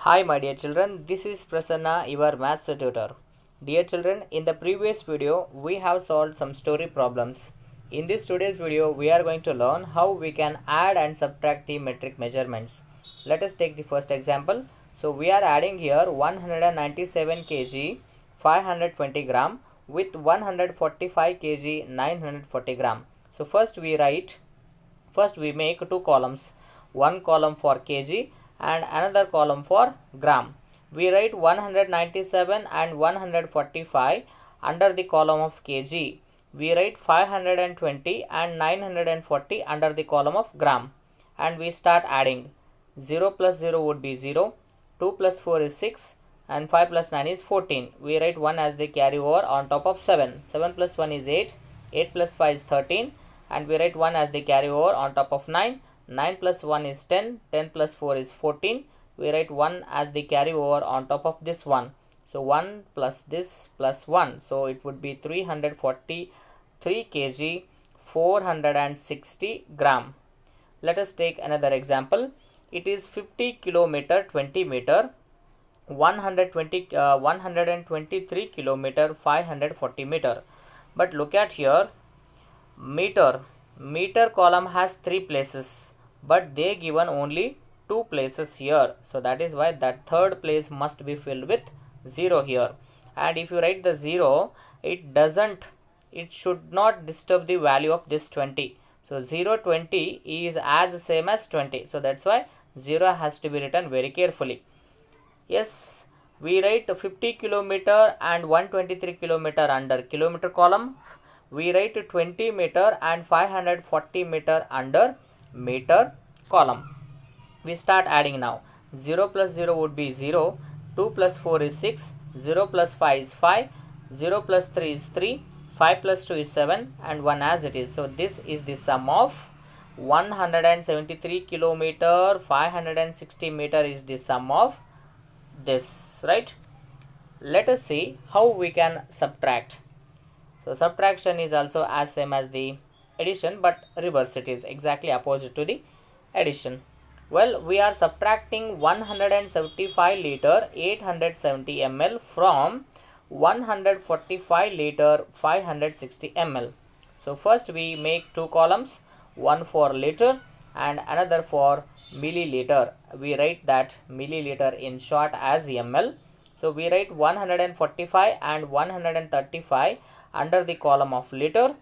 Hi my dear children, this is Prasanna, your maths tutor. Dear children, in the previous video, we have solved some story problems. In this today's video, we are going to learn how we can add and subtract the metric measurements. Let us take the first example. So we are adding here 197 kg 520 gram with 145 kg 940 gram. So first we make two columns, one column for kg and another column for gram. We write 197 and 145 under the column of kg. We write 520 and 940 under the column of gram, and we start adding. 0 plus 0 would be 0, 2 plus 4 is 6, and 5 plus 9 is 14. We write 1 as the carryover on top of 7. 7 plus 1 is 8, 8 plus 5 is 13, and we write 1 as the carryover on top of 9. 9 plus 1 is 10, 10 plus 4 is 14. We write 1 as the carryover on top of this one. So 1 plus this plus 1. So it would be 343 kg 460 gram. Let us take another example. It is 50 kilometer 20 meter 123 kilometer 540 meter. But look at here, meter column has 3 places, but they given only 2 places here. So that is why that third place must be filled with 0 here. And if you write the 0, it should not disturb the value of this 20. So 0, 20 is as same as 20. So that's why 0 has to be written very carefully. Yes, we write 50 kilometer and 123 kilometer under kilometer column. We write 20 meter and 540 meter under meter column. We start adding now. 0 plus 0 would be 0, 2 plus 4 is 6, 0 plus 5 is 5, 0 plus 3 is 3, 5 plus 2 is 7, and 1 as it is. So this is the sum of 173 kilometer 560 meter is the sum of this, right? Let us see how we can subtract. So subtraction is also as same as the addition, but reverse, it is exactly opposite to the addition. Well, we are subtracting 175 liter 870 ml from 145 liter 560 ml. So first we make two columns, one for liter and another for milliliter. We write that milliliter in short as ml. So we write 145 and 135 under the column of liter,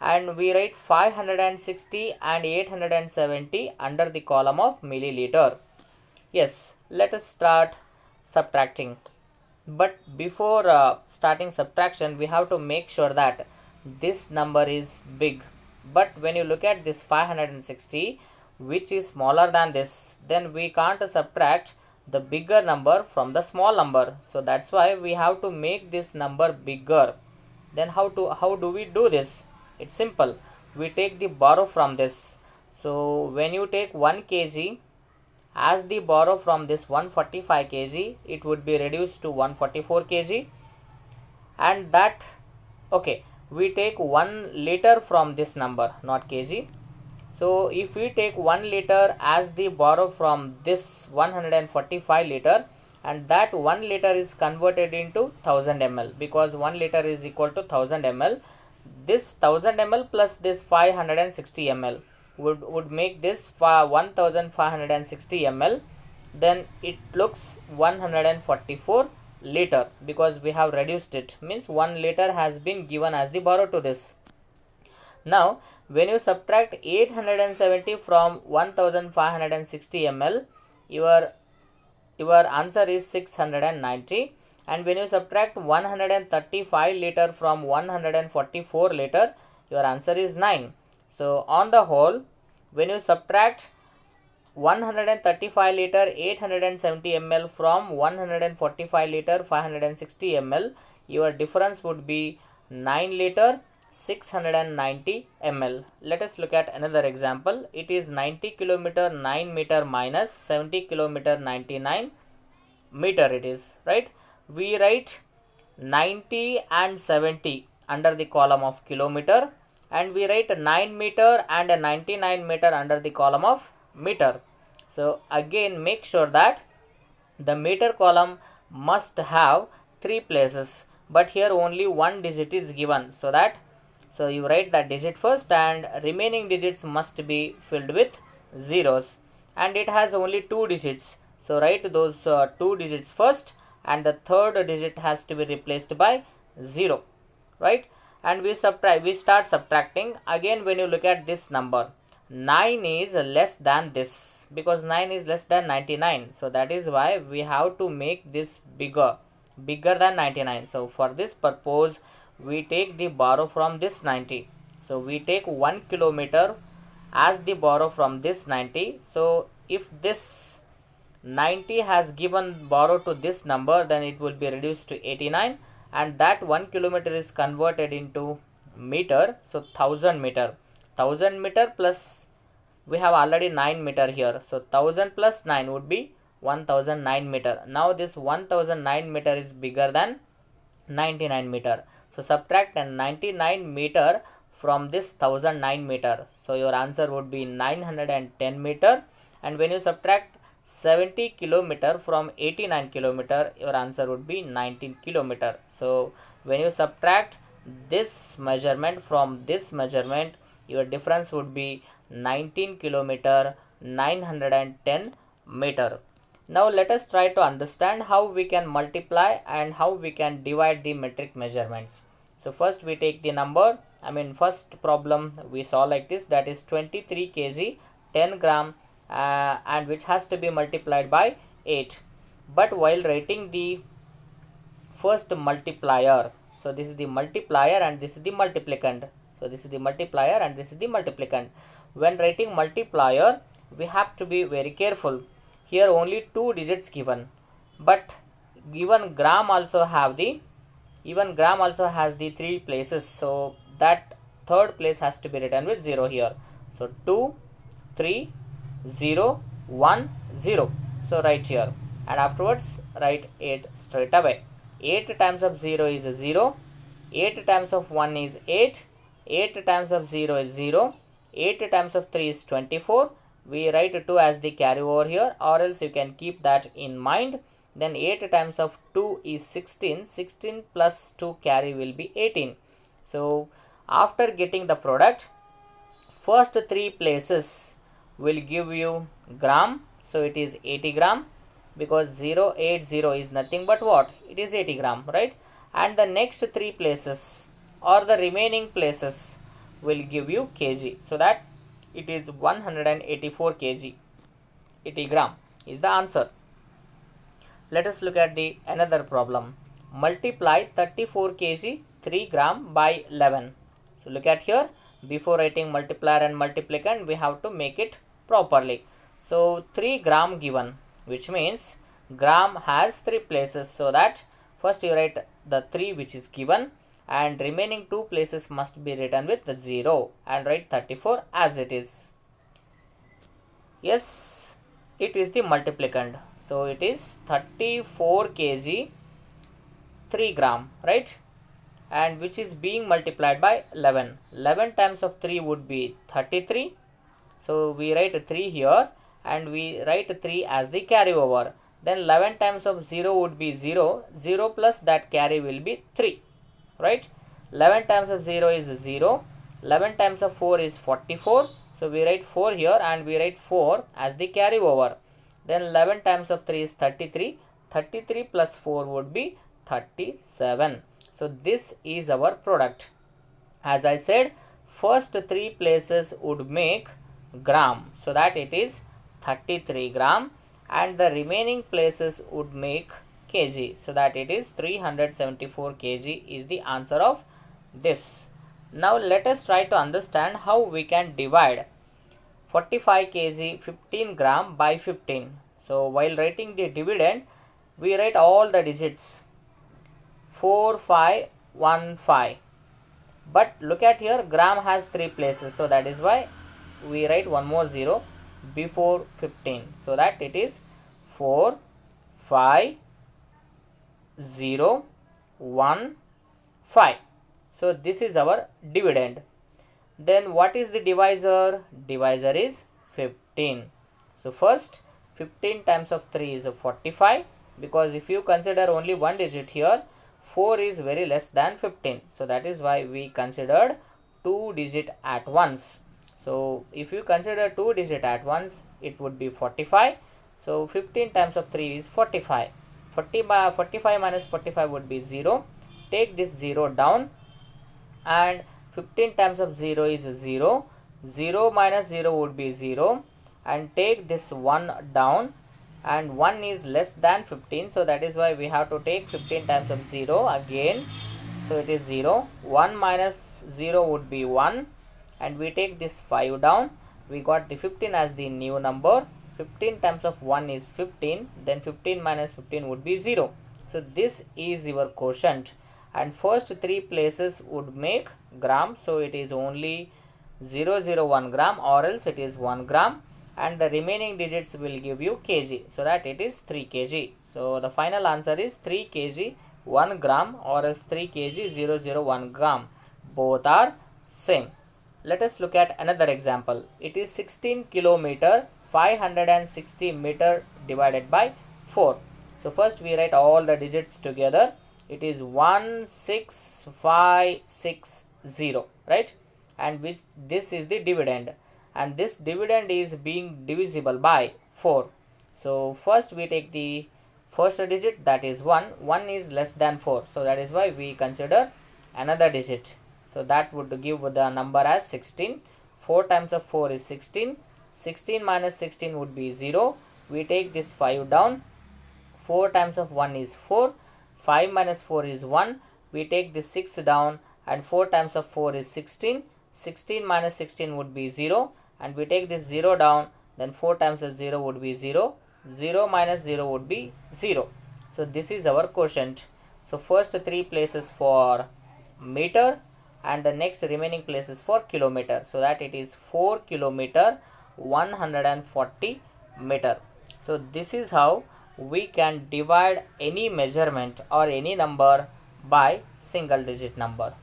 and we write 560 and 870 under the column of milliliter. Yes, let us start subtracting. But before starting subtraction, we have to make sure that this number is big. But when you look at this 560, which is smaller than this, then we can't subtract the bigger number from the small number. So that's why we have to make this number bigger. Then how do we do this? It's simple. We take the borrow from this. So when you take 1 kg as the borrow from this 145 kg, it would be reduced to 144 kg. And that, okay, we take 1 liter from this number, not kg. So if we take 1 liter as the borrow from this 145 liter, and that 1 liter is converted into 1000 ml, because 1 liter is equal to 1000 ml. This 1000 ml plus this 560 ml would make this 1560 ml. Then it looks 144 liter, because we have reduced it, means 1 liter has been given as the borrow to this. Now when you subtract 870 from 1560 ml, your answer is 690. And when you subtract 135 liter from 144 liter, your answer is 9. So on the whole, when you subtract 135 liter 870 ml from 145 liter 560 ml, your difference would be 9 liter 690 ml. Let us look at another example. It is 90 kilometer 9 meter minus 70 kilometer 99 meter, it is, right? We write 90 and 70 under the column of kilometer, and we write 9 meter and 99 meter under the column of meter. So again, make sure that the meter column must have 3 places, but here only one digit is given, so you write that digit first and remaining digits must be filled with zeros, and it has only 2 digits, so write those 2 digits first and the third digit has to be replaced by 0, right? And we start subtracting. Again, when you look at this number, 9 is less than this, because 9 is less than 99, so that is why we have to make this bigger than 99. So for this purpose we take the borrow from this 90, so we take 1 kilometer as the borrow from this 90. So if this 90 has given borrow to this number, then it will be reduced to 89, and that 1 kilometer is converted into meter, so 1000 meter. 1000 meter plus, we have already 9 meter here, so 1000 plus 9 would be 1009 meter. Now this 1009 meter is bigger than 99 meter, so subtract 99 meter from this 1009 meter, so your answer would be 910 meter. And when you subtract 70 kilometer from 89 kilometer, your answer would be 19 kilometer. So when you subtract this measurement from this measurement, your difference would be 19 kilometer 910 meter. Now let us try to understand how we can multiply and how we can divide the metric measurements. So first we take the number, first problem we saw like this, that is 23 kg 10 gram and which has to be multiplied by 8. But while writing the first multiplier, so this is the multiplier and this is the multiplicand, so this is the multiplier and this is the multiplicand. When writing multiplier, we have to be very careful. Here only 2 digits given, but even gram also has the 3 places, so that third place has to be written with 0 here. So 2, 3, 0, 1, 0. So write here, and afterwards write 8 straight away. 8 times of 0 is 0, 8 times of 1 is 8, 8 times of 0 is 0, 8 times of 3 is 24. We write 2 as the carry over here, or else you can keep that in mind. Then 8 times of 2 is 16, 16 plus 2 carry will be 18. So after getting the product, first 3 places will give you gram, so it is 80 gram, because 080 is nothing but what? It is 80 gram, right? And the next 3 places or the remaining places will give you kg, so that it is 184 kg. 80 gram is the answer. Let us look at the another problem. Multiply 34 kg 3 gram by 11. So look at here, before writing multiplier and multiplicand, we have to make it properly. So 3 gram given, which means gram has 3 places, so that first you write the 3 which is given, and remaining 2 places must be written with the 0, and write 34 as it is. Yes, it is the multiplicand, so it is 34 kg 3 gram, right? And which is being multiplied by 11. 11 times of 3 would be 33, so we write 3 here and we write 3 as the carryover. Then 11 times of 0 would be 0, 0 plus that carry will be 3, right? 11 times of 0 is 0, 11 times of 4 is 44, so we write 4 here and we write 4 as the carryover. Then 11 times of 3 is 33, 33 plus 4 would be 37. So this is our product. As I said, first 3 places would make gram, so that it is 33 gram, and the remaining places would make kg, so that it is 374 kg is the answer of this. Now let us try to understand how we can divide 45 kg 15 gram by 15. So while writing the dividend, we write all the digits 4, 5, 1, 5. But look at here, gram has 3 places, so that is why we write one more 0 before 15, so that it is 4, 5, 0, 1, 5. So this is our dividend. Then what is the divisor? Divisor is 15. So first 15 times of 3 is 45, because if you consider only one digit here, 4 is very less than 15. So that is why we considered 2 digit at once. So if you consider 2 digit at once, it would be 45. So 15 times of 3 is 45. 45 minus 45 would be 0. Take this 0 down, and 15 times of 0 is 0. 0 minus 0 would be 0, and take this 1 down, and 1 is less than 15. So that is why we have to take 15 times of 0 again. So it is 0. 1 minus 0 would be 1, and we take this 5 down. We got the 15 as the new number. 15 times of 1 is 15. Then 15 minus 15 would be 0. So this is your quotient, and first 3 places would make gram. So it is only 001 gram, or else it is 1 gram, and the remaining digits will give you kg, so that it is 3 kg. So the final answer is 3 kg 1 gram, or else 3 kg 001 gram. Both are same. Let us look at another example. It is 16 kilometer 560 meter divided by 4. So first we write all the digits together. It is 16560, right? And which this is the dividend, and this dividend is being divisible by 4. So first we take the first digit, that is 1. 1 is less than 4, so that is why we consider another digit. So that would give the number as 16. 4 times of 4 is 16. 16 minus 16 would be 0. We take this 5 down. 4 times of 1 is 4. 5 minus 4 is 1. We take this 6 down, and 4 times of 4 is 16. 16 minus 16 would be 0, and we take this 0 down. Then 4 times of 0 would be 0. 0 minus 0 would be 0. So this is our quotient. So first 3 places for meter, and the next remaining places for kilometer, so that it is 4 kilometer 140 meter. So this is how we can divide any measurement or any number by single digit number.